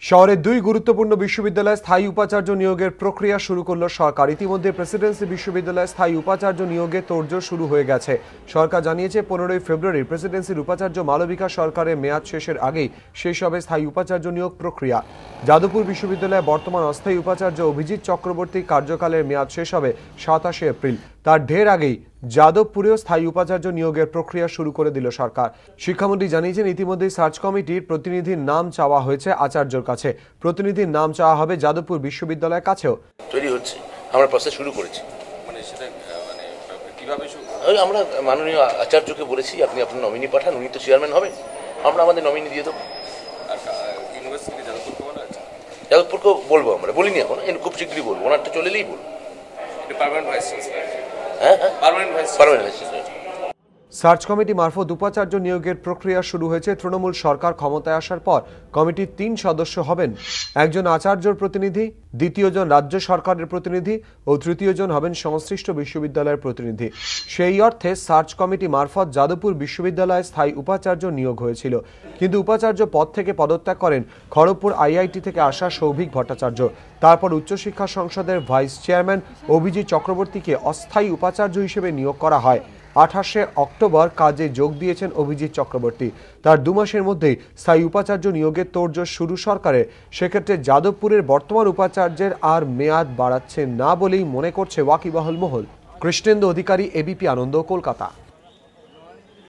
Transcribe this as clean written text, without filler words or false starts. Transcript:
শহরের দুই গুরুত্বপূর্ণ বিশ্ববিদ্যালয়ে স্থায়ী উপাচার্য নিয়োগের প্রক্রিয়া শুরু করল সরকার। ইতিমধ্যে প্রেসিডেন্সি বিশ্ববিদ্যালয়ে স্থায়ী উপাচার্য নিয়োগে তোড়জোড় শুরু হয়ে গেছে। সরকার জানিয়েছে 15 ফেব্রুয়ারি প্রেসিডেন্সির উপাচার্য মালবিকা সরকারের মেয়াদ শেষের আগেই শেষ হবে স্থায়ী উপাচার্য নিয়োগ প্রক্রিয়া। যাদবপুর বিশ্ববিদ্যালয়ে বর্তমান অস্থায়ী উপাচার্য অভিজিৎ চক্রবর্তীর কার্যকালের মেয়াদ শেষ হবে 27 এপ্রিল। তার ঢের আগেই যাদবপুরেও স্থায়ী উপাচার্য নিয়োগের প্রক্রিয়া শুরু করে দিল সরকার। শিক্ষামন্ত্রী জানিয়েছেন, ইতিমধ্যেই সার্চ কমিটির প্রতিনিধির নাম চাওয়া হয়েছে আচার্যর কাছে। প্রতিনিধির নাম চাওয়া হবে যাদবপুর বিশ্ববিদ্যালয়ের কাছেও। তৈরি হচ্ছে, আমরা প্রসেস শুরু করেছি। মানে সেটা কিভাবে আমরা মাননীয় আচার্যকে বলেছি, আপনি আপনার নমিনি পাঠান, উনি তো চেয়ারম্যান হবেন, আমরা আমাদের নমিনি দিয়ে দেবো। ইউনিভার্সিটি যাদবপুরকেও বলবো, আমরা বলিনি এখন, খুব শীঘ্রই বলবো, ওনারটা চলে এলেই বলবো। Permanent vice chancellor. হ্যাঁ, permanent vice chancellor. Search committee মারফত উপাচার্য নিয়োগের প্রক্রিয়া শুরু হয়েছে। তৃণমূল সরকার ক্ষমতায় আসার পর কমিটির 3 সদস্য হবেন। একজন আচার্যর প্রতিনিধি, দ্বিতীয়জন রাজ্য সরকারের প্রতিনিধি ও তৃতীয়জন হবেন সংশ্লিষ্ট বিশ্ববিদ্যালয়ের প্রতিনিধি। সেই অর্থে সার্চ কমিটি মারফত যাদবপুর বিশ্ববিদ্যালয়ে স্থায়ী উপাচার্য নিয়োগ হয়েছিল, কিন্তু উপাচার্য পদ থেকে পদত্যাগ করেন খড়গপুর আইআইটি থেকে আসা সৌভিক ভট্টাচার্য। তারপর উচ্চশিক্ষা সংসদের ভাইস চেয়ারম্যান অভিজিৎ চক্রবর্তীকে অস্থায়ী উপাচার্য হিসেবে নিয়োগ করা হয়। 28 অক্টোবর কাজে যোগ দিয়েছেন অভিজিৎ চক্রবর্তী। তার 2 মাসের মধ্যেই স্থায়ী উপাচার্য নিয়োগের তোড়জোড় শুরু সরকারের। সেক্ষেত্রে যাদবপুরের বর্তমান উপাচার্যের আর মেয়াদ বাড়াচ্ছে না বলেই মনে করছে ওয়াকিবহাল মহল। কৃষ্ণেন্দু অধিকারী, এবিপি আনন্দ, কলকাতা।